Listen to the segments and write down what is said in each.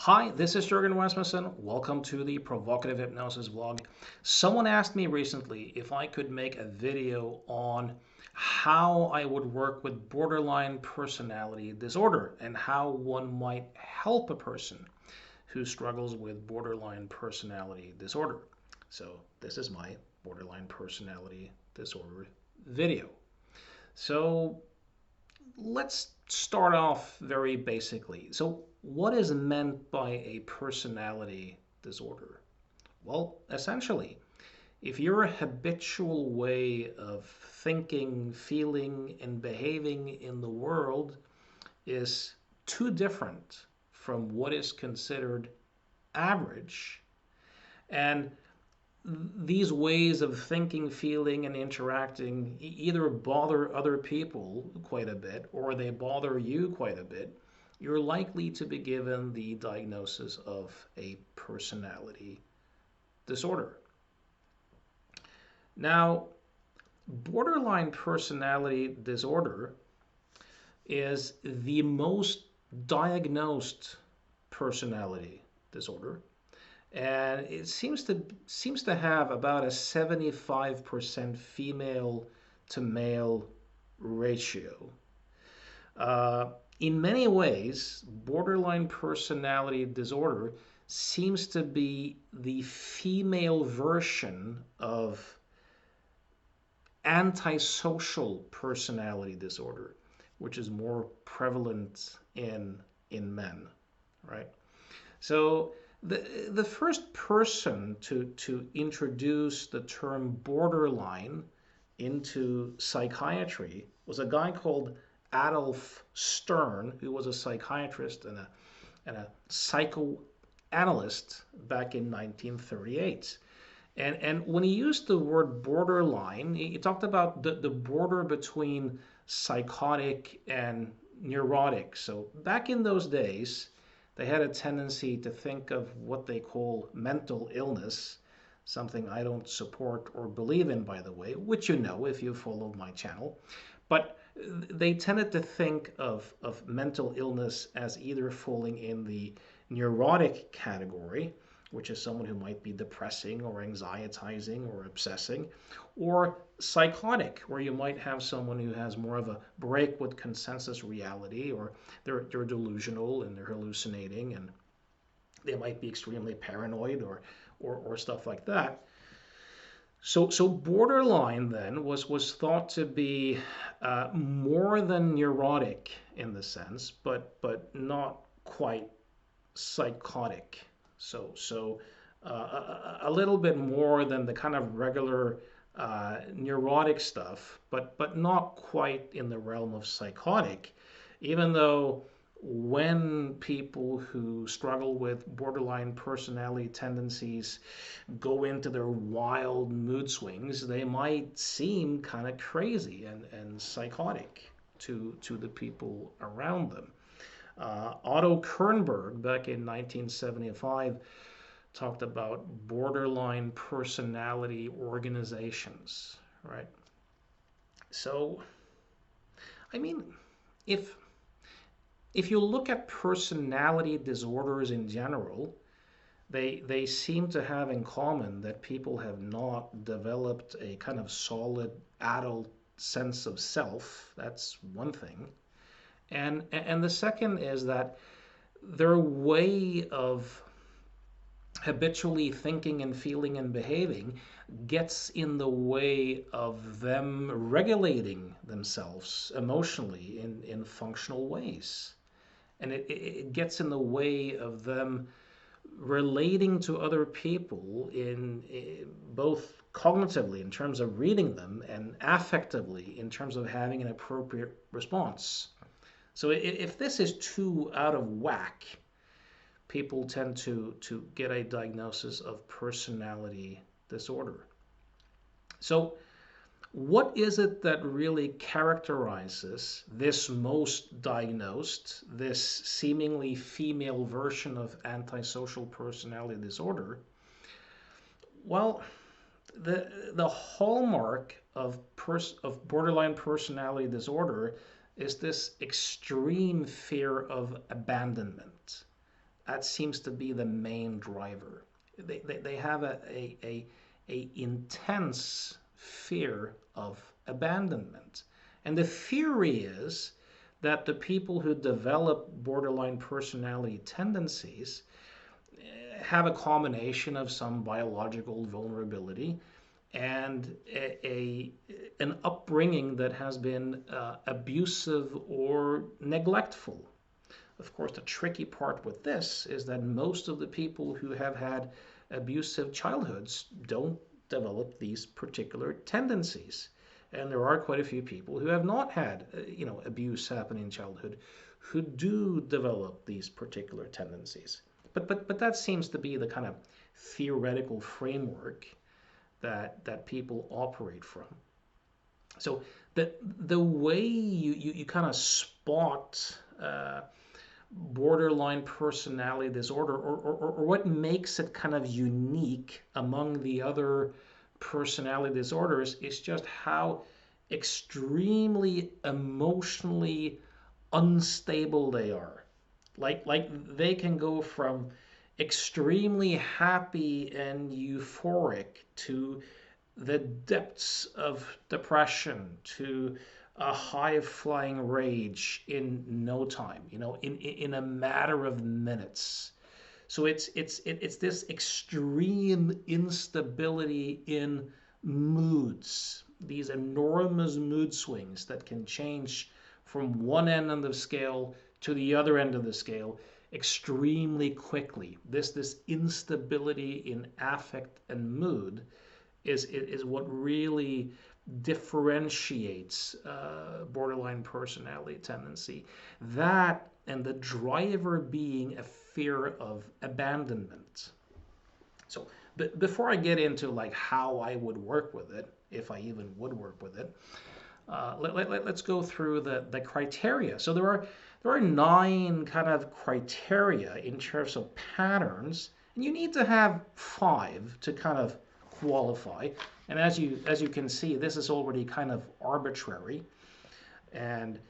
Hi, this is Jurgen Rasmussen. Welcome to the Provocative Hypnosis vlog. Someone asked me recently if I could make a video on how I would work with borderline personality disorder and how one might help a person who struggles with borderline personality disorder. So, this is my borderline personality disorder video. So, let's start off very basically. So, what is meant by a personality disorder? Well, essentially, if your habitual way of thinking, feeling, and behaving in the world is too different from what is considered average, and these ways of thinking, feeling, and interacting either bother other people quite a bit or they bother you quite a bit, you're likely to be given the diagnosis of a personality disorder. Now, borderline personality disorder is the most diagnosed personality disorder, and it seems to have about a 75% female to male ratio. Uh, in many ways, borderline personality disorder seems to be the female version of antisocial personality disorder, which is more prevalent in men, right? So the first person to introduce the term borderline into psychiatry was a guy called Adolf Stern, who was a psychiatrist and a psychoanalyst back in 1938. And when he used the word borderline, he talked about the border between psychotic and neurotic. So back in those days, they had a tendency to think of what they call mental illness, something I don't support or believe in, by the way, which you know if you follow my channel. But they tended to think of mental illness as either falling in the neurotic category, which is someone who might be depressing or anxietizing or obsessing, or psychotic, where you might have someone who has more of a break with consensus reality, or they're delusional and they're hallucinating, and they might be extremely paranoid or stuff like that. So borderline then was thought to be more than neurotic in the sense, but not quite psychotic. So a little bit more than the kind of regular neurotic stuff, but not quite in the realm of psychotic, even though when people who struggle with borderline personality tendencies go into their wild mood swings, they might seem kind of crazy and psychotic to the people around them. Otto Kernberg, back in 1975, talked about borderline personality organizations, right? So, I mean, if if you look at personality disorders in general, they seem to have in common that people have not developed a kind of solid adult sense of self. That's one thing. And the second is that their way of habitually thinking and feeling and behaving gets in the way of them regulating themselves emotionally in functional ways. And it gets in the way of them relating to other people in both cognitively in terms of reading them and affectively in terms of having an appropriate response. So if this is too out of whack, people tend to get a diagnosis of personality disorder. So what is it that really characterizes this most diagnosed, this seemingly female version of antisocial personality disorder? Well, the hallmark of borderline personality disorder is this extreme fear of abandonment. that seems to be the main driver. They have a intense fear of abandonment. And the theory is that the people who develop borderline personality tendencies have a combination of some biological vulnerability and an upbringing that has been abusive or neglectful. Of course, the tricky part with this is that most of the people who have had abusive childhoods don't develop these particular tendencies. And there are quite a few people who have not had, abuse happen in childhood who do develop these particular tendencies. But that seems to be the kind of theoretical framework that people operate from. So the way you kind of spot borderline personality disorder, or what makes it kind of unique among the other personality disorders, is just how extremely emotionally unstable they are. Like they can go from extremely happy and euphoric to the depths of depression to a high flying rage in no time, in a matter of minutes. So it's this extreme instability in moods, these enormous mood swings that can change from one end of the scale to the other end of the scale extremely quickly. This instability in affect and mood is what really differentiates borderline personality tendency. That and the driver being a fear of abandonment. So before I get into like how I would work with it, if I even would work with it, let's go through the criteria. So there are 9 kind of criteria in terms of patterns, and you need to have 5 to kind of qualify. And as you can see, this is already kind of arbitrary. And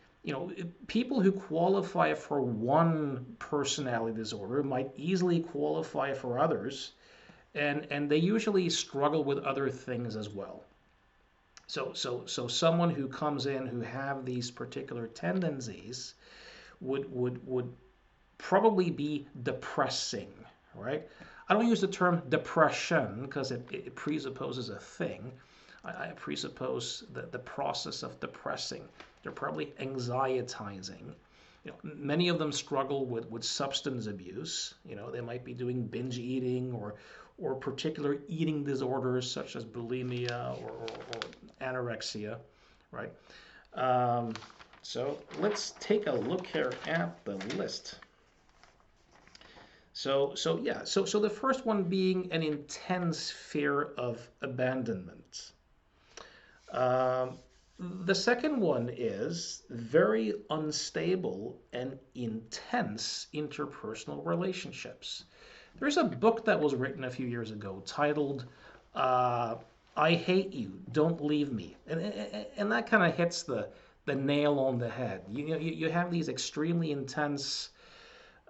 people who qualify for one personality disorder might easily qualify for others, and they usually struggle with other things as well. So someone who comes in who have these particular tendencies would probably be depressing, right? I don't use the term depression because it presupposes a thing. I presuppose the process of depressing. They're probably anxietizing. Many of them struggle with substance abuse. They might be doing binge eating or particular eating disorders such as bulimia or anorexia, right? So let's take a look here at the list. So the first one being an intense fear of abandonment. The second one is very unstable and intense interpersonal relationships. There's a book that was written a few years ago titled I Hate You, Don't Leave Me. And that kind of hits the nail on the head. You have these extremely intense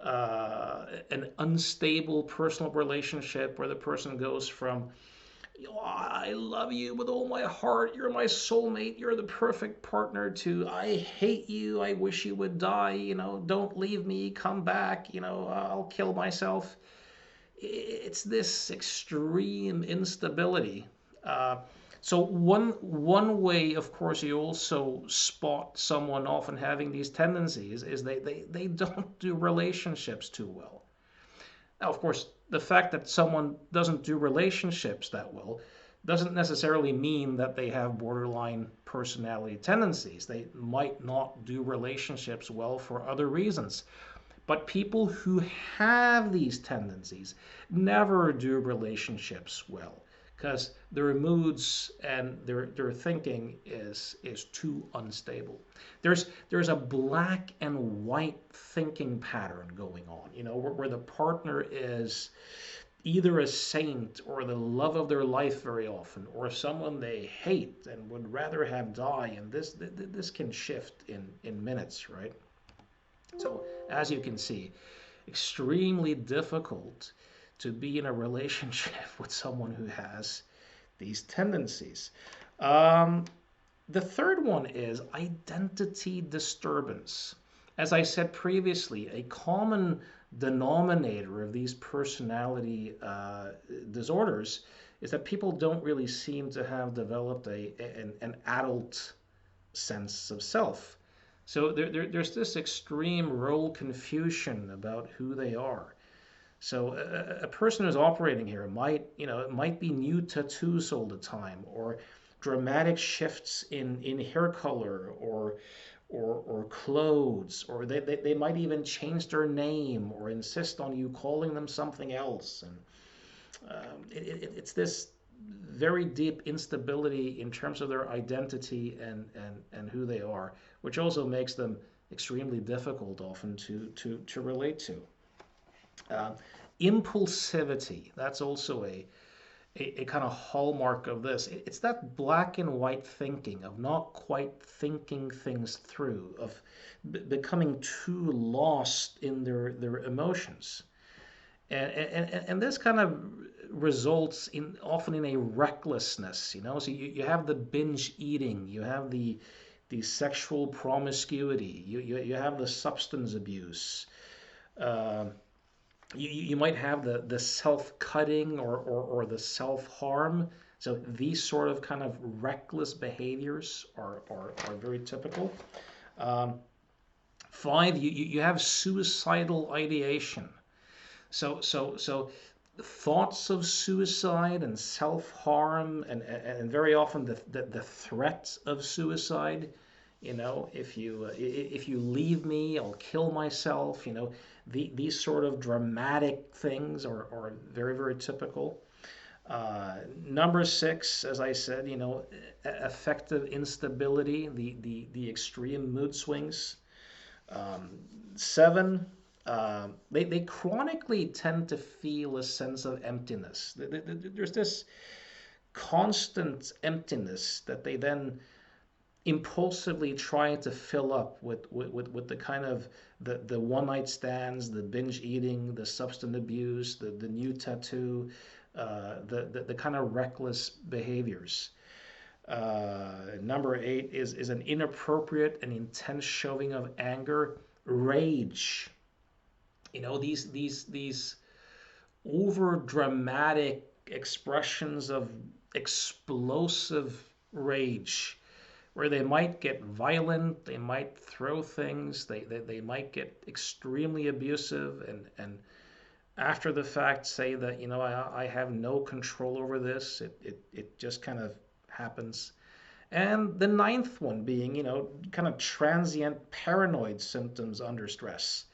an unstable personal relationship where the person goes from I love you with all my heart, you're my soulmate, you're the perfect partner, to I hate you, I wish you would die, don't leave me, come back, I'll kill myself. It's this extreme instability. So one way, of course, you also spot someone often having these tendencies is they don't do relationships too well. Now, of course, the fact that someone doesn't do relationships that well doesn't necessarily mean that they have borderline personality tendencies. They might not do relationships well for other reasons. But people who have these tendencies never do relationships well because their moods and their thinking is too unstable. There's a black and white thinking pattern going on, where the partner is either a saint or the love of their life very often, or someone they hate and would rather have die. And this can shift in minutes, right? So as you can see, extremely difficult to be in a relationship with someone who has these tendencies. Um, the third one is identity disturbance. As I said previously, a common denominator of these personality disorders is that people don't really seem to have developed an adult sense of self. So there's this extreme role confusion about who they are. So a person who's operating here might, it might be new tattoos all the time, or dramatic shifts in hair color, or clothes, or they might even change their name or insist on you calling them something else. And it's this very deep instability in terms of their identity and who they are, which also makes them extremely difficult often to relate to. Uh, Impulsivity, that's also a kind of hallmark of this. It's that black and white thinking of not quite thinking things through, of becoming too lost in their emotions. And this kind of results in often in a recklessness, so you have the binge eating, you have the sexual promiscuity, you have the substance abuse, uh, you might have the self-cutting or the self-harm. So these sort of kind of reckless behaviors are very typical. Um, Five, you have suicidal ideation. So thoughts of suicide and self-harm, and very often the threat of suicide. If you leave me, I'll kill myself. These sort of dramatic things are very, very typical. Number six, as I said, affective instability, the extreme mood swings. Um, Seven, they chronically tend to feel a sense of emptiness. There's this constant emptiness that they then impulsively try to fill up with the kind of the one night stands, the binge eating, the substance abuse, the new tattoo, the kind of reckless behaviors. Number eight is an inappropriate and intense showing of anger, rage. These over dramatic expressions of explosive rage, where they might get violent, they might throw things, they might get extremely abusive, and after the fact say that, I have no control over this. It just kind of happens. And the ninth one being, kind of transient paranoid symptoms under stress.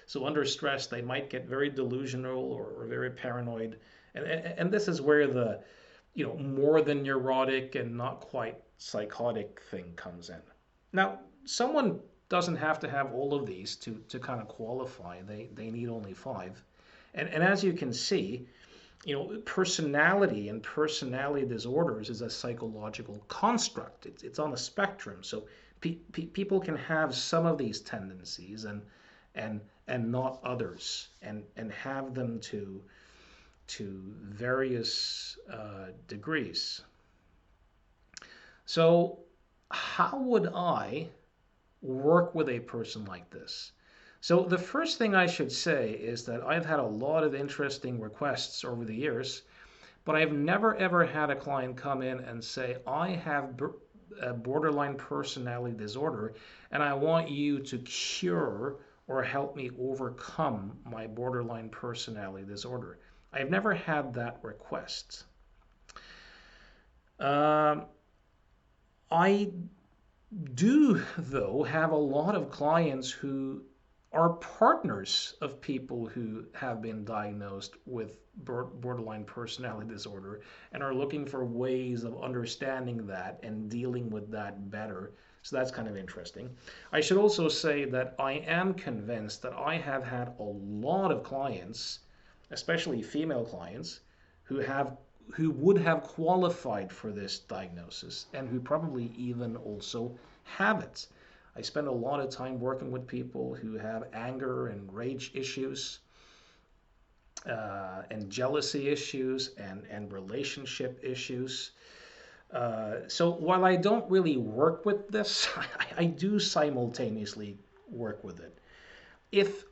So under stress, they might get very delusional or very paranoid. And this is where the, more than neurotic and not quite psychotic thing comes in. Now, someone doesn't have to have all of these to kind of qualify. They need only five. And as you can see, personality and personality disorders is a psychological construct. It's on a spectrum. So people can have some of these tendencies and not others, and have them to various degrees. So how would I work with a person like this? So the first thing I should say is that I've had a lot of interesting requests over the years, but I've never ever had a client come in and say, I have a borderline personality disorder and I want you to cure or help me overcome my borderline personality disorder. I've never had that request. Um, I do, though, have a lot of clients who are partners of people who have been diagnosed with borderline personality disorder and are looking for ways of understanding that and dealing with that better. So that's kind of interesting. I should also say that I am convinced that I have had a lot of clients, especially female clients, who would have qualified for this diagnosis and who probably even also have it. I spend a lot of time working with people who have anger and rage issues. and jealousy issues and relationship issues. So while I don't really work with this, I do simultaneously work with it. If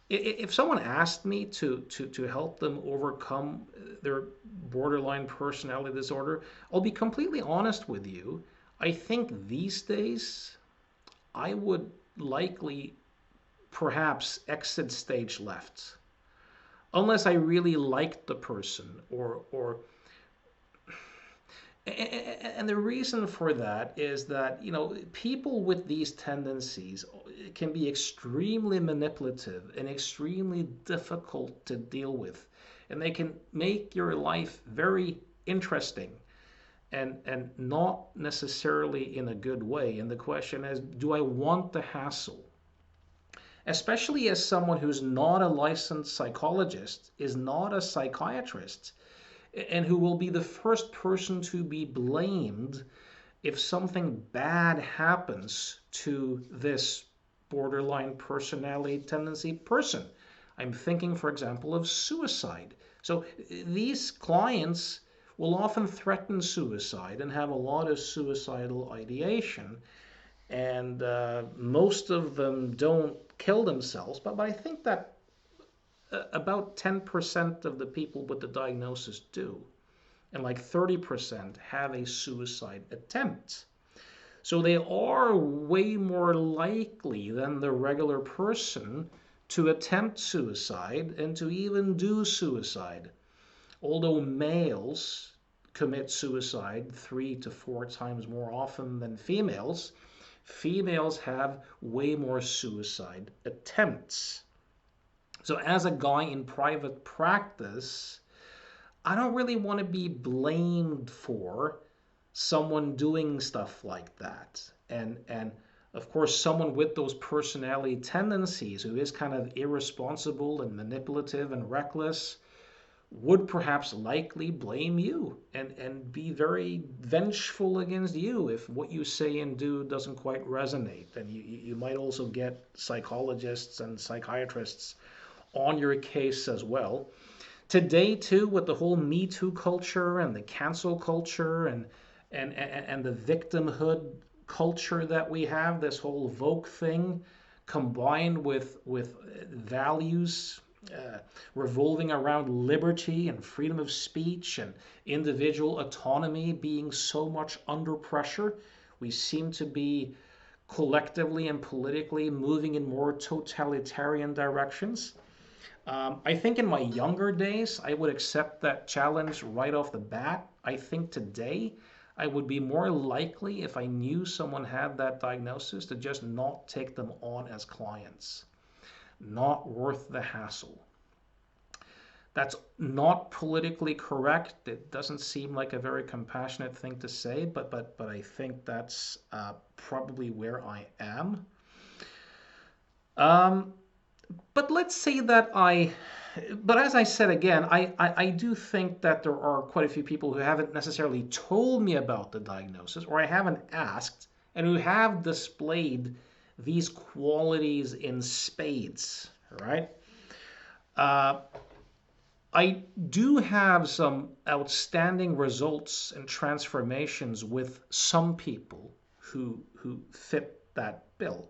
if someone asked me to help them overcome their borderline personality disorder, I'll be completely honest with you. I think these days I would likely perhaps exit stage left unless I really liked the person or and the reason for that is that, people with these tendencies can be extremely manipulative and extremely difficult to deal with. And they can make your life very interesting and not necessarily in a good way. And the question is, do I want the hassle? Especially as someone who's not a licensed psychologist, is not a psychiatrist, and who will be the first person to be blamed if something bad happens to this borderline personality tendency person. I'm thinking, for example, of suicide. So these clients will often threaten suicide and have a lot of suicidal ideation. And most of them don't kill themselves, but I think that about 10% of the people with the diagnosis do, and like 30% have a suicide attempt. So they are way more likely than the regular person to attempt suicide and to even do suicide. Although males commit suicide 3 to 4 times more often than females, females have way more suicide attempts. So as a guy in private practice, I don't really want to be blamed for someone doing stuff like that. And of course, someone with those personality tendencies who is kind of irresponsible and manipulative and reckless would perhaps likely blame you and be very vengeful against you if what you say and do doesn't quite resonate. And you might also get psychologists and psychiatrists on your case as well. Today, too, with the whole Me Too culture and the cancel culture and the victimhood culture that we have, this whole Vogue thing, combined with values revolving around liberty and freedom of speech and individual autonomy being so much under pressure, we seem to be collectively and politically moving in more totalitarian directions. I think in my younger days, I would accept that challenge right off the bat. I think today, I would be more likely if I knew someone had that diagnosis to just not take them on as clients. Not worth the hassle. That's not politically correct. It doesn't seem like a very compassionate thing to say, but I think that's probably where I am. Um, but let's say that but as I said again, I do think that there are quite a few people who haven't necessarily told me about the diagnosis, or I haven't asked, and who have displayed these qualities in spades, right? Uh, I do have some outstanding results and transformations with some people who fit that bill.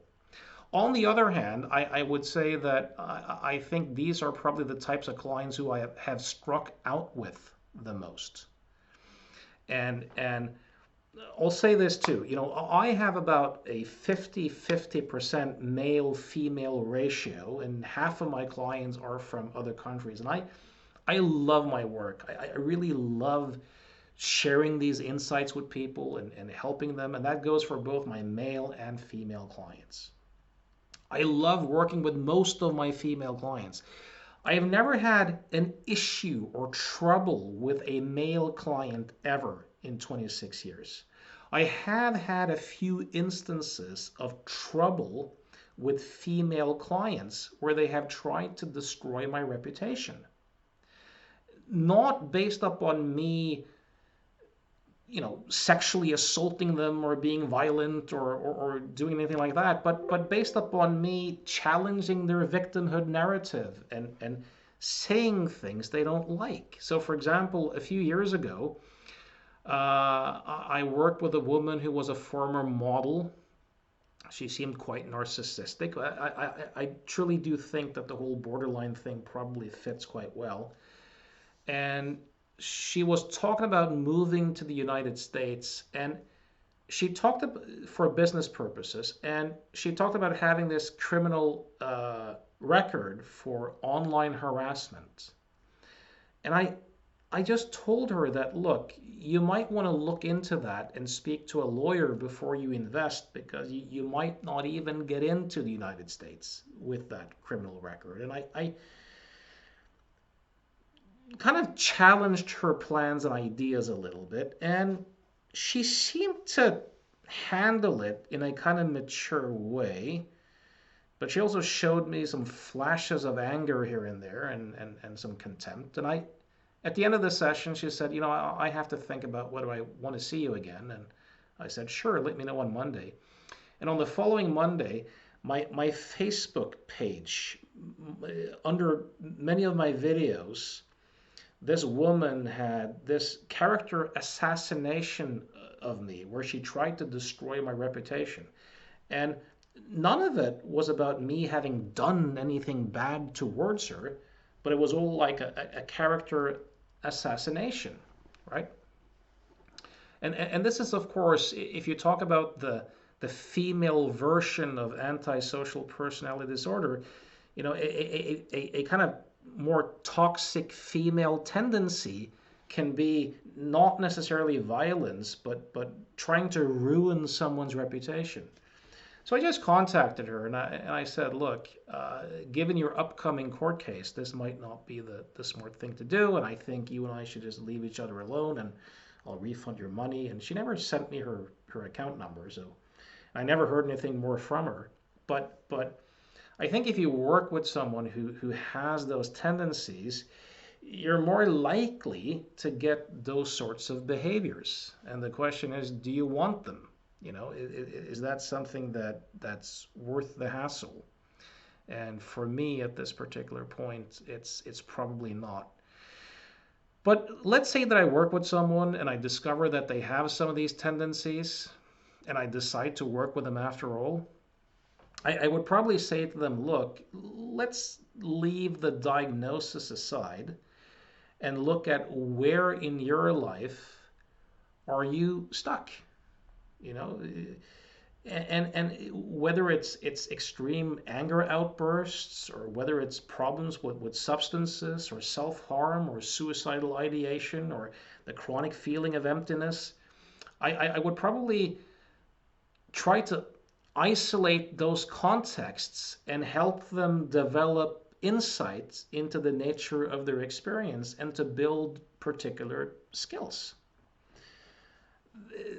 On the other hand, I would say that I think these are probably the types of clients who I have struck out with the most. And I'll say this too, I have about a 50-50% male female ratio, and half of my clients are from other countries. And I love my work. I really love sharing these insights with people and helping them. And that goes for both my male and female clients. I love working with most of my female clients. I have never had an issue or trouble with a male client ever in 26 years. I have had a few instances of trouble with female clients where they have tried to destroy my reputation. Not based upon me sexually assaulting them or being violent or doing anything like that, but based upon me challenging their victimhood narrative and saying things they don't like. So, for example, a few years ago, I worked with a woman who was a former model. She seemed quite narcissistic. I truly do think that the whole borderline thing probably fits quite well. And she was talking about moving to the United States, and she talked about, for business purposes, and she talked about having this criminal record for online harassment. And I just told her that, look, you might want to look into that and speak to a lawyer before you invest, because you might not even get into the United States with that criminal record. And I kind of challenged her plans and ideas a little bit, and she seemed to handle it in a kind of mature way. But she also showed me some flashes of anger here and there, and some contempt. And at the end of the session, she said, I have to think about whether I want to see you again. And I said, sure, let me know on Monday. And on the following Monday, my Facebook page, under many of my videos, this woman had this character assassination of me where she tried to destroy my reputation. And none of it was about me having done anything bad towards her, but it was all like a character assassination, right? And this is, of course, if you talk about the female version of antisocial personality disorder, a kind of more toxic female tendency can be not necessarily violence, but trying to ruin someone's reputation. So I just contacted her, and I said, look, given your upcoming court case, this might not be the smart thing to do, and I think you and I should just leave each other alone, and I'll refund your money. And she never sent me her account number, so I never heard anything more from her. But I think if you work with someone who has those tendencies, you're more likely to get those sorts of behaviors. And the question is, do you want them? Is that something that's worth the hassle? And for me, at this particular point, it's probably not. But let's say that I work with someone and I discover that they have some of these tendencies, and I decide to work with them after all. I would probably say to them, look, let's leave the diagnosis aside and look at where in your life are you stuck. You know, and whether it's extreme anger outbursts, or whether it's problems with substances or self-harm or suicidal ideation or the chronic feeling of emptiness, I would probably try to isolate those contexts and help them develop insights into the nature of their experience and to build particular skills.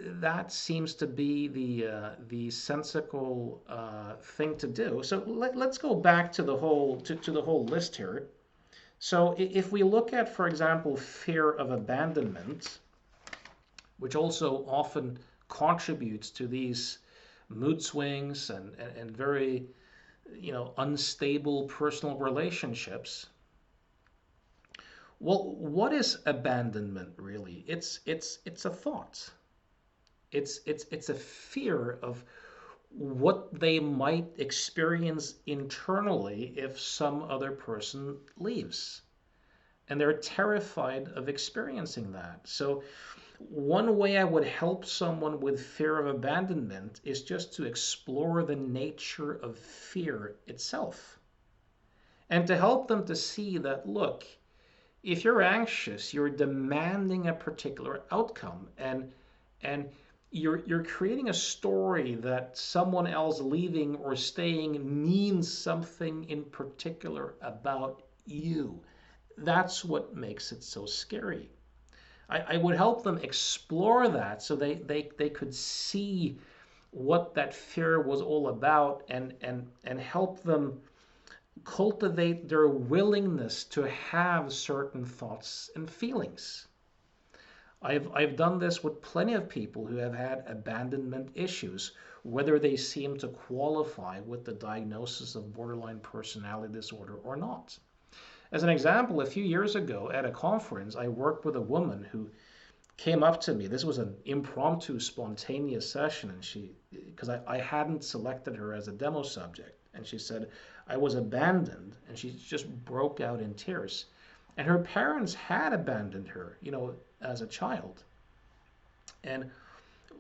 That seems to be the sensible thing to do. So let's go back to the whole list here. So if we look at, for example, fear of abandonment, which also often contributes to these mood swings and very unstable personal relationships. Well, what is abandonment really? It's a thought. It's a fear of what they might experience internally if some other person leaves. And they're terrified of experiencing that. So one way I would help someone with fear of abandonment is just to explore the nature of fear itself. And to help them to see that, look, if you're anxious, you're demanding a particular outcome, and you're creating a story that someone else leaving or staying means something in particular about you. That's what makes it so scary. I would help them explore that so they could see what that fear was all about, and help them cultivate their willingness to have certain thoughts and feelings. I've done this with plenty of people who have had abandonment issues, whether they seem to qualify with the diagnosis of borderline personality disorder or not. As an example, a few years ago at a conference, I worked with a woman who came up to me. This was an impromptu, spontaneous session, and because I hadn't selected her as a demo subject, and she said, I was abandoned, and she just broke out in tears. And her parents had abandoned her, as a child. And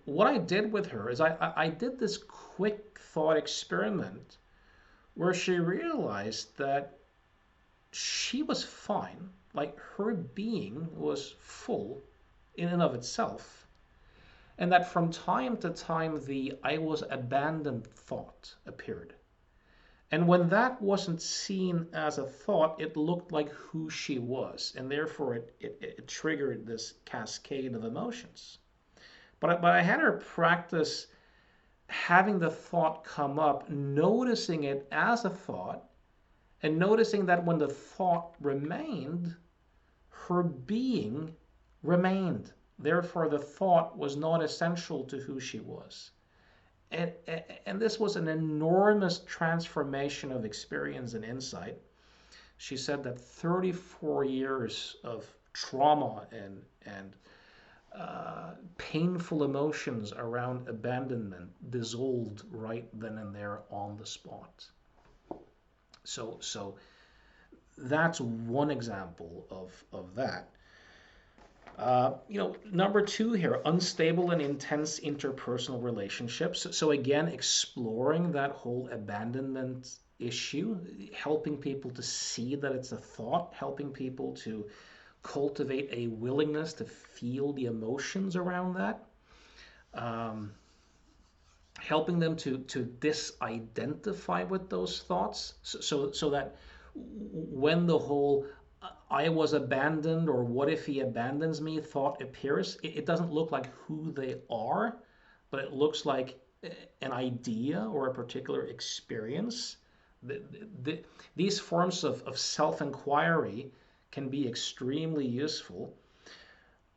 what I did with her is I did this quick thought experiment where she realized that she was fine, like her being was full in and of itself, and that from time to time the I was abandoned thought appeared. And when that wasn't seen as a thought, it looked like who she was, and therefore it triggered this cascade of emotions. But I had her practice having the thought come up, noticing it as a thought, and noticing that when the thought remained, her being remained. Therefore, the thought was not essential to who she was. And this was an enormous transformation of experience and insight. She said that 34 years of trauma and painful emotions around abandonment dissolved right then and there on the spot. So that's one example of that. Number two here, unstable and intense interpersonal relationships. So again, exploring that whole abandonment issue, helping people to see that it's a thought, helping people to cultivate a willingness to feel the emotions around that, helping them to disidentify with those thoughts, so that when the whole I was abandoned or what if he abandons me thought appears, it doesn't look like who they are, but it looks like an idea or a particular experience. These forms of self-inquiry can be extremely useful.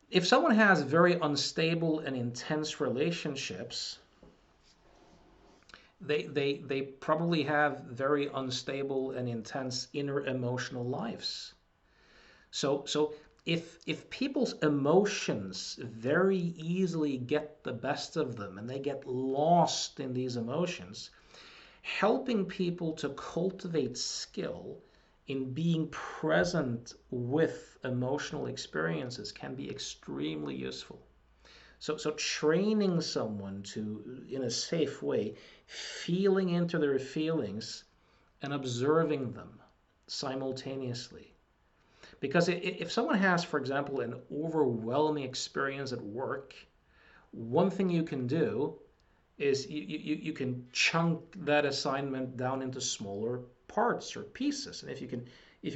If someone has very unstable and intense relationships, they probably have very unstable and intense inner emotional lives. So if people's emotions very easily get the best of them and they get lost in these emotions, helping people to cultivate skill in being present with emotional experiences can be extremely useful. So training someone to, in a safe way, feeling into their feelings and observing them simultaneously. Because if someone has, for example, an overwhelming experience at work, one thing you can do is you can chunk that assignment down into smaller parts or pieces. And if you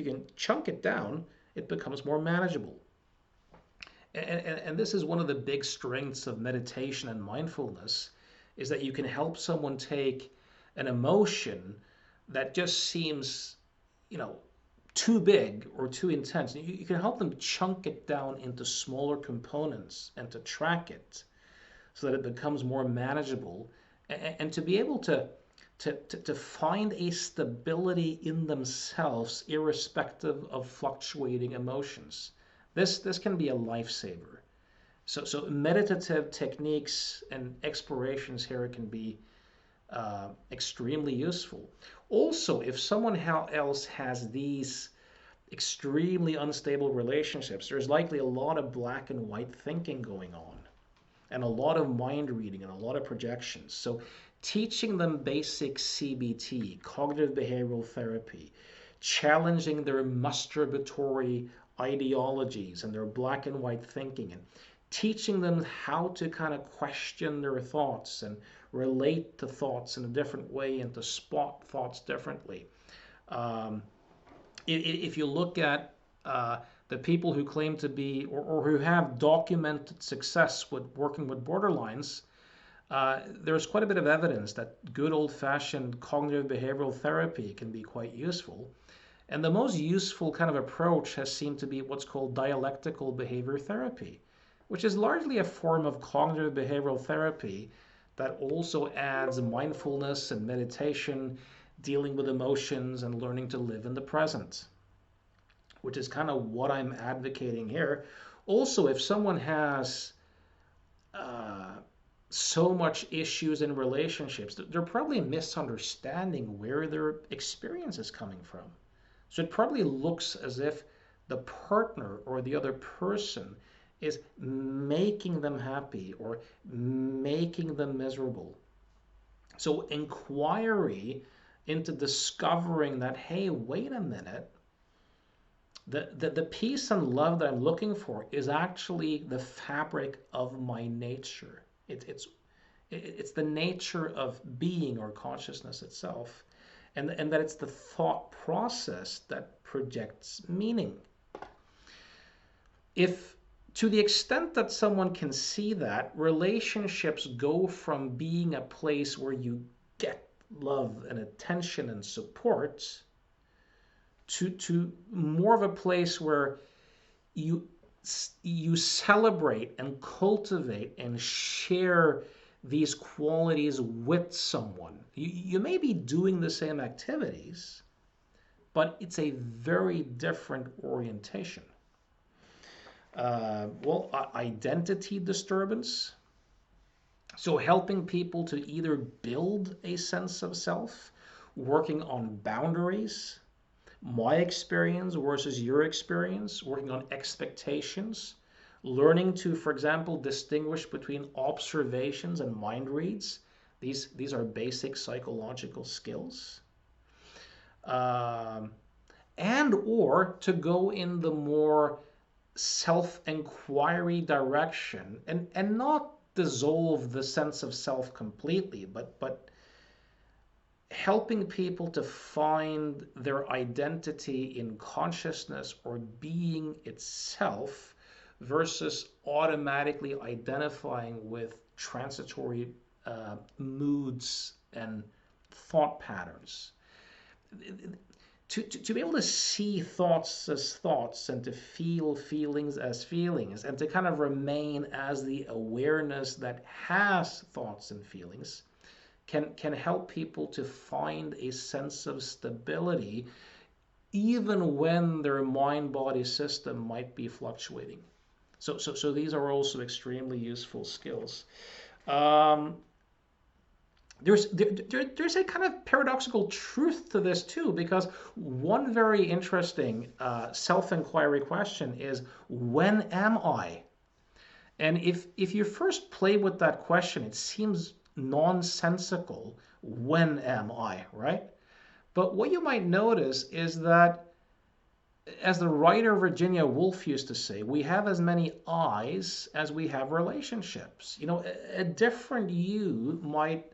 can chunk it down, it becomes more manageable. And this is one of the big strengths of meditation and mindfulness, is that you can help someone take an emotion that just seems, too big or too intense. You can help them chunk it down into smaller components and to track it so that it becomes more manageable, and to be able to find a stability in themselves irrespective of fluctuating emotions. This can be a lifesaver. So meditative techniques and explorations here can be extremely useful. Also, if someone else has these extremely unstable relationships, there's likely a lot of black and white thinking going on, and a lot of mind reading and a lot of projections. So teaching them basic CBT, cognitive behavioral therapy, challenging their masturbatory ideologies and their black and white thinking, and teaching them how to kind of question their thoughts and relate to thoughts in a different way and to spot thoughts differently. If you look at the people who claim to be or who have documented success with working with borderlines, there's quite a bit of evidence that good old-fashioned cognitive behavioral therapy can be quite useful. And the most useful kind of approach has seemed to be what's called dialectical behavior therapy, which is largely a form of cognitive behavioral therapy that also adds mindfulness and meditation, dealing with emotions and learning to live in the present. which is kind of what I'm advocating here. Also, if someone has uh, so much issues in relationships, they're probably misunderstanding where their experience is coming from. So it probably looks as if the partner or the other person is making them happy or making them miserable. So inquiry into discovering that, hey, wait a minute, the peace and love that I'm looking for is actually the fabric of my nature. It's the nature of being or consciousness itself, and that it's the thought process that projects meaning. If to the extent that someone can see that, relationships go from being a place where you get love and attention and support to more of a place where you you celebrate and cultivate and share these qualities with someone. You may be doing the same activities, but it's a very different orientation. Identity disturbance. So helping people to either build a sense of self, working on boundaries, my experience versus your experience, working on expectations, learning to, for example, distinguish between observations and mind reads. These are basic psychological skills. Um, and or to go in the more self-inquiry direction and not dissolve the sense of self completely, but helping people to find their identity in consciousness or being itself versus automatically identifying with transitory moods and thought patterns. To be able to see thoughts as thoughts and to feel feelings as feelings and to kind of remain as the awareness that has thoughts and feelings can help people to find a sense of stability even when their mind-body system might be fluctuating. So these are also extremely useful skills. Um, there's a kind of paradoxical truth to this too, because one very interesting self-inquiry question is, when am I? And if you first play with that question, it seems nonsensical. When am I, right? But what you might notice is that, as the writer Virginia Woolf used to say, we have as many I's as we have relationships. You know, a different you might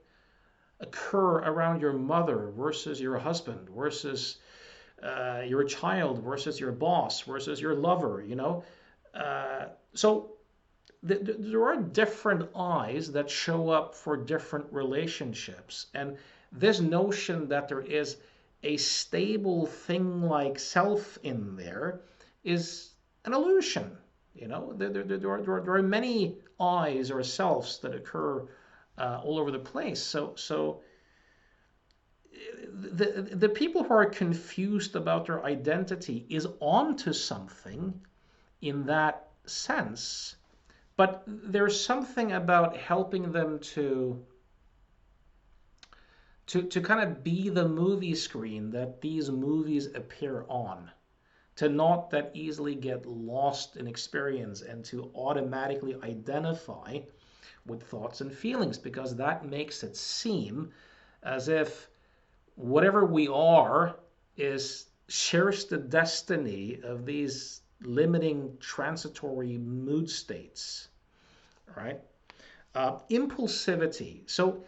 occur around your mother versus your husband versus your child versus your boss versus your lover, you know. So there are different I's that show up for different relationships. And this notion that there is a stable thing like self in there is an illusion. You know, there are many I's or selves that occur all over the place. So the people who are confused about their identity is onto something in that sense, but there's something about helping them to kind of be the movie screen that these movies appear on, to not that easily get lost in experience and to automatically identify with thoughts and feelings, because that makes it seem as if whatever we are is shares the destiny of these limiting transitory mood states, right? Impulsivity. So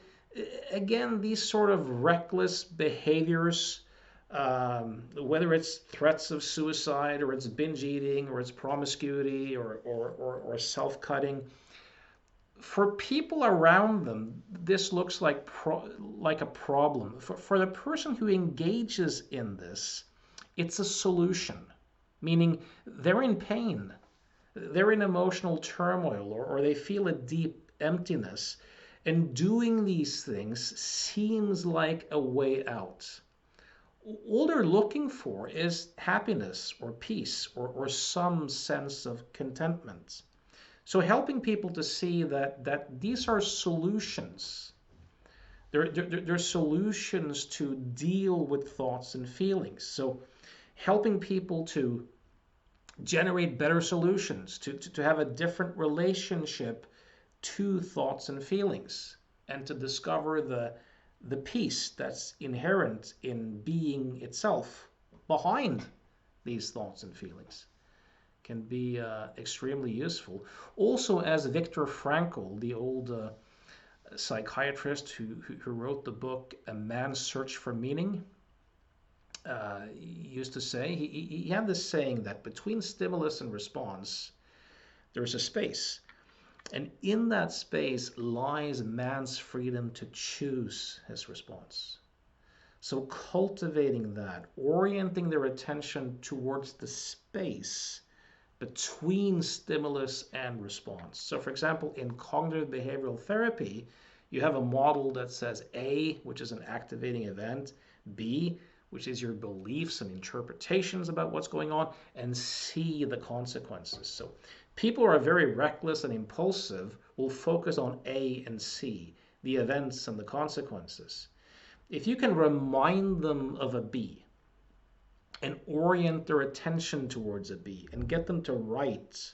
again, these sort of reckless behaviors, whether it's threats of suicide or it's binge eating or it's promiscuity or self-cutting, for people around them, this looks like like a problem. For the person who engages in this, it's a solution, meaning they're in pain, they're in emotional turmoil, or they feel a deep emptiness. And doing these things seems like a way out. all they're looking for is happiness or peace or some sense of contentment. So helping people to see that these are solutions. They're solutions to deal with thoughts and feelings. So helping people to generate better solutions, to have a different relationship to thoughts and feelings, and to discover the peace that's inherent in being itself behind these thoughts and feelings can be extremely useful. Also, as Viktor Frankl, the old psychiatrist who wrote the book A Man's Search for Meaning, used to say, he had this saying that between stimulus and response, there's a space. And in that space lies man's freedom to choose his response. So cultivating that, orienting their attention towards the space between stimulus and response. So for example, in cognitive behavioral therapy, you have a model that says A, which is an activating event, B, which is your beliefs and interpretations about what's going on, and C, the consequences. So people who are very reckless and impulsive will focus on A and C, the events and the consequences. If you can remind them of a B and orient their attention towards a B and get them to write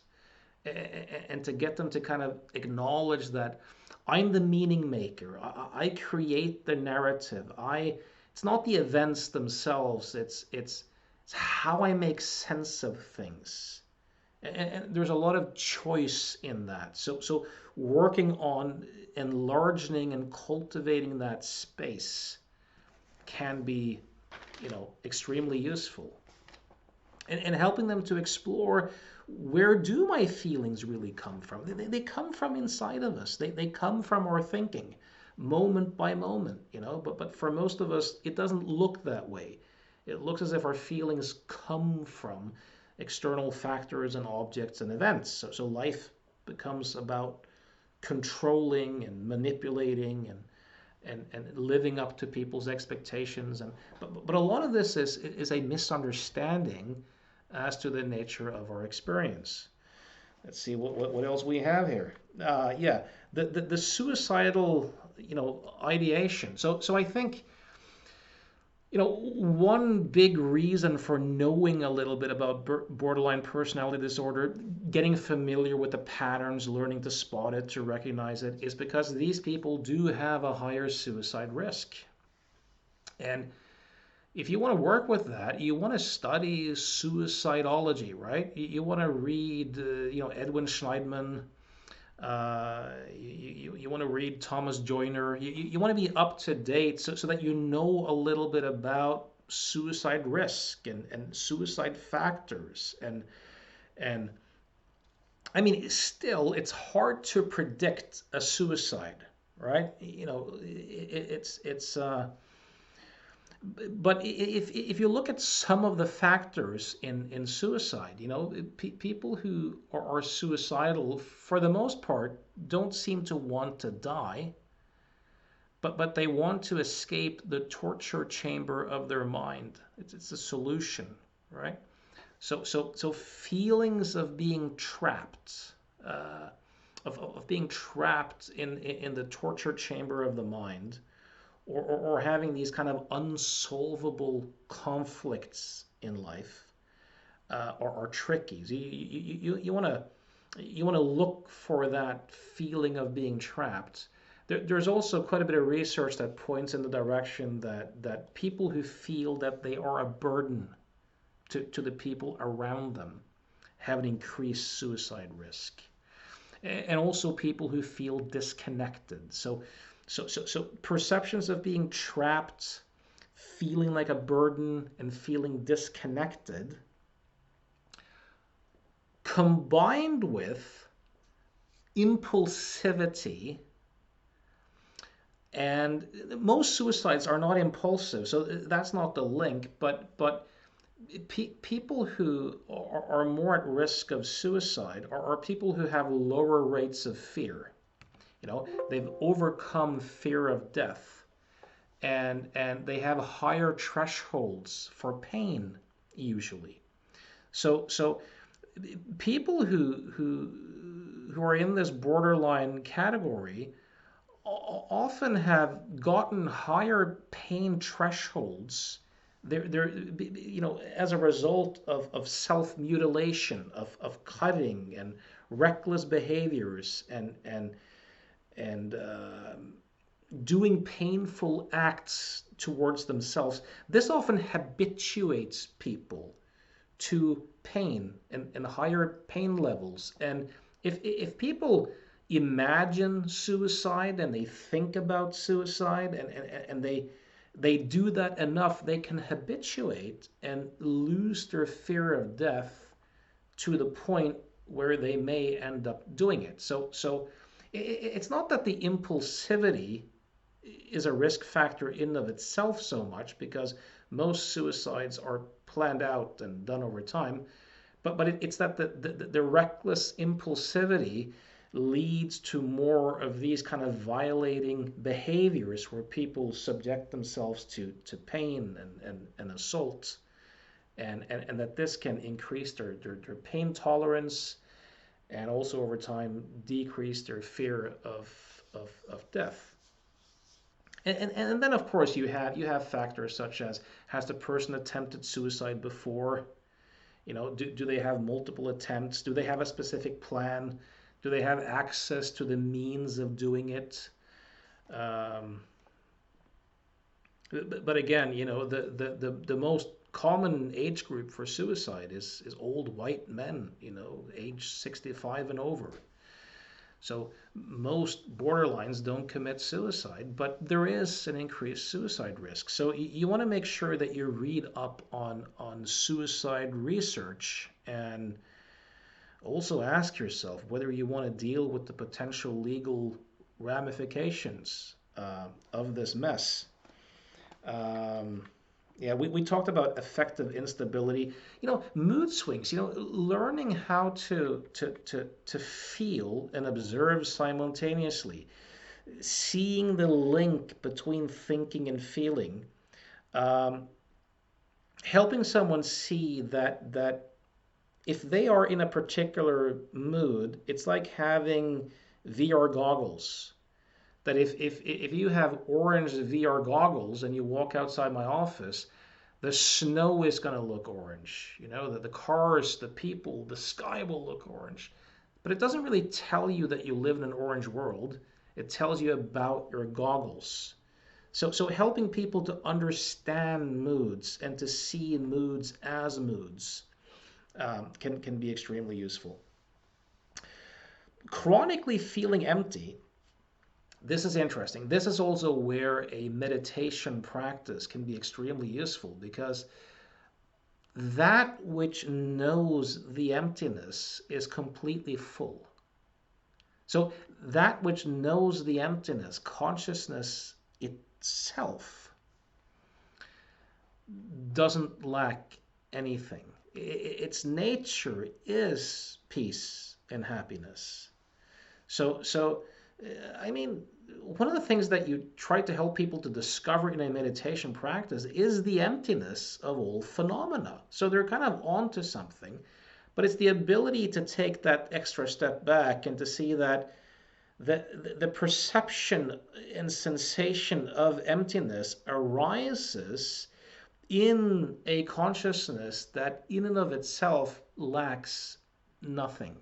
and to get them to kind of acknowledge that I'm the meaning maker. I create the narrative. It's not the events themselves. It's how I make sense of things. And there's a lot of choice in that. So working on enlarging and cultivating that space can be, extremely useful. And helping them to explore, where do my feelings really come from? They come from inside of us. They come from our thinking, moment by moment, But for most of us, it doesn't look that way. It looks as if our feelings come from external factors and objects and events. So life becomes about controlling and manipulating and living up to people's expectations. But a lot of this is a misunderstanding as to the nature of our experience. Let's see what else we have here. Yeah, the suicidal, ideation. So I think, one big reason for knowing a little bit about borderline personality disorder, getting familiar with the patterns, learning to spot it, to recognize it, is because these people do have a higher suicide risk. And if you want to work with that, you want to study suicidology, right? You want to read, Edwin Schneidman. You want to read Thomas Joyner. You want to be up to date so that you know a little bit about suicide risk and suicide factors. And I mean, still, it's hard to predict a suicide, right? But if you look at some of the factors in suicide, people who are suicidal, for the most part, don't seem to want to die, but they want to escape the torture chamber of their mind. It's a solution, right? So feelings of being trapped, of being trapped in the torture chamber of the mind, or having these kind of unsolvable conflicts in life, are tricky. So you want to look for that feeling of being trapped. There's also quite a bit of research that points in the direction that people who feel that they are a burden to the people around them have an increased suicide risk, and also people who feel disconnected. So perceptions of being trapped, feeling like a burden, and feeling disconnected, combined with impulsivity, and most suicides are not impulsive, so that's not the link, but people who are more at risk of suicide are people who have lower rates of fear. They've overcome fear of death, and they have higher thresholds for pain usually. So people who are in this borderline category often have gotten higher pain thresholds. They're as a result of self-mutilation, of cutting and reckless behaviors and doing painful acts towards themselves. This often habituates people to pain and higher pain levels. And if people imagine suicide and they think about suicide and they do that enough, they can habituate and lose their fear of death to the point where they may end up doing it. So it's not that the impulsivity is a risk factor in of itself so much, because most suicides are planned out and done over time. But it's that the reckless impulsivity leads to more of these kind of violating behaviors where people subject themselves to pain and assault, and that this can increase their pain tolerance and also over time decrease their fear of death. And then of course you have factors such as, has the person attempted suicide before? Do they have multiple attempts? Do they have a specific plan? Do they have access to the means of doing it? Um, but again, the most common age group for suicide is old white men, age 65 and over. So most borderlines don't commit suicide, but there is an increased suicide risk. So you want to make sure that you read up on suicide research, and also ask yourself whether you want to deal with the potential legal ramifications of this mess. Um, yeah, we talked about affective instability. Mood swings. Learning how to feel and observe simultaneously, seeing the link between thinking and feeling, um, helping someone see that if they are in a particular mood, it's like having VR goggles. That if you have orange VR goggles and you walk outside my office, the snow is going to look orange. The cars, the people, the sky will look orange. But it doesn't really tell you that you live in an orange world. It tells you about your goggles. So helping people to understand moods and to see moods as moods can be extremely useful. Chronically feeling empty. This is interesting. This is also where a meditation practice can be extremely useful, because that which knows the emptiness is completely full. So that which knows the emptiness, consciousness itself, doesn't lack anything. Its nature is peace and happiness. So I mean, one of the things that you try to help people to discover in a meditation practice is the emptiness of all phenomena. So they're kind of onto something, but it's the ability to take that extra step back and to see that the perception and sensation of emptiness arises in a consciousness that in and of itself lacks nothing.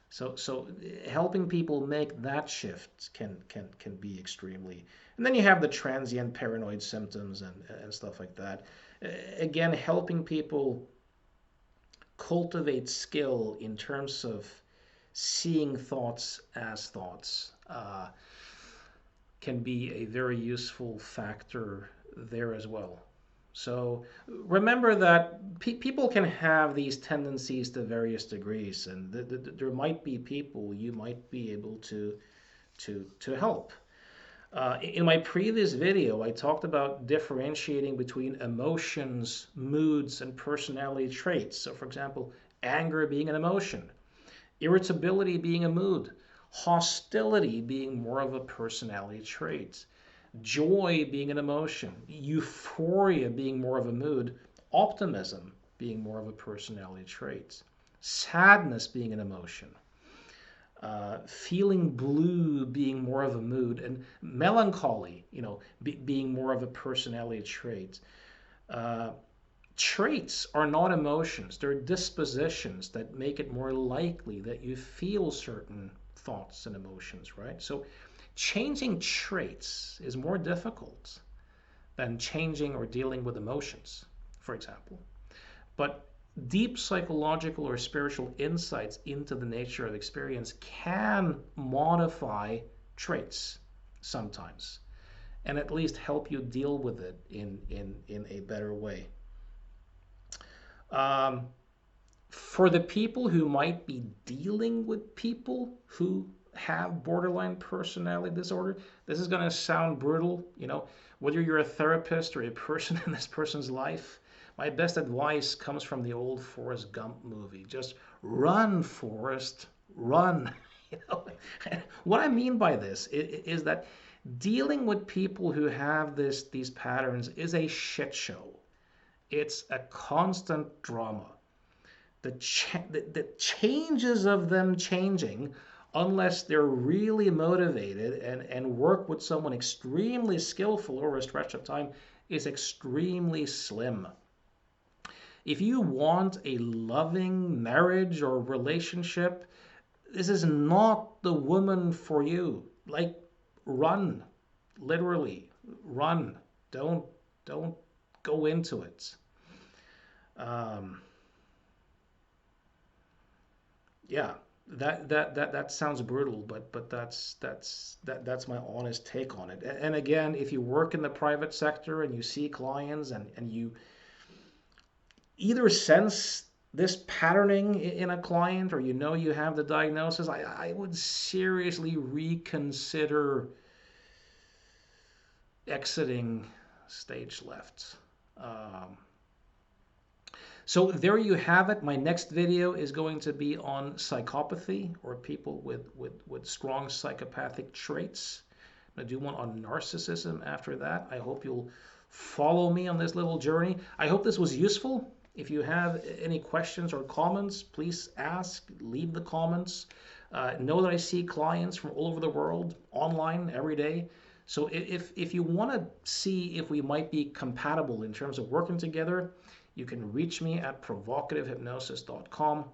So helping people make that shift can be extremely. And then you have the transient paranoid symptoms and stuff like that. Again, helping people cultivate skill in terms of seeing thoughts as thoughts can be a very useful factor there as well. So remember that people can have these tendencies to various degrees, and there might be people you might be able to help. In my previous video, I talked about differentiating between emotions, moods, and personality traits. So for example, anger being an emotion, irritability being a mood, hostility being more of a personality trait. joy being an emotion, euphoria being more of a mood, optimism being more of a personality trait, sadness being an emotion, feeling blue being more of a mood, and melancholy, being more of a personality trait. Uh, Traits are not emotions, they're dispositions that make it more likely that you feel certain thoughts and emotions, right? So changing traits is more difficult than changing or dealing with emotions, for example. But deep psychological or spiritual insights into the nature of experience can modify traits sometimes and at least help you deal with it in a better way. Um, for the people who might be dealing with people who have borderline personality disorder, this is going to sound brutal, whether you're a therapist or a person in this person's life. My best advice comes from the old Forrest Gump movie. Just run, Forrest, run. You know, what I mean by this is that dealing with people who have these patterns is a shit show. It's a constant drama. The changes of them changing, unless they're really motivated and work with someone extremely skillful over a stretch of time, is extremely slim. If you want a loving marriage or relationship, this is not the woman for you. Like, run, literally, run. Don't go into it. Um, yeah, that sounds brutal, but that's my honest take on it. And again, if you work in the private sector and you see clients and you either sense this patterning in a client or you have the diagnosis, I would seriously reconsider exiting stage left. Um, So there you have it. My next video is going to be on psychopathy, or people with strong psychopathic traits. I do one on narcissism after that. I hope you'll follow me on this little journey. I hope this was useful. If you have any questions or comments, please ask, leave the comments. Know that I see clients from all over the world online every day. So if you want to see if we might be compatible in terms of working together, you can reach me at provocativehypnosis.com.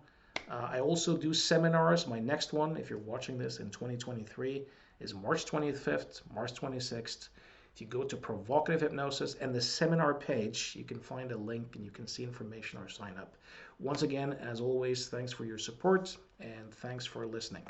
I also do seminars. My next one, if you're watching this in 2023, is March 25th, March 26th. If you go to Provocative Hypnosis and the seminar page, you can find a link and you can see information or sign up. Once again, as always, thanks for your support and thanks for listening.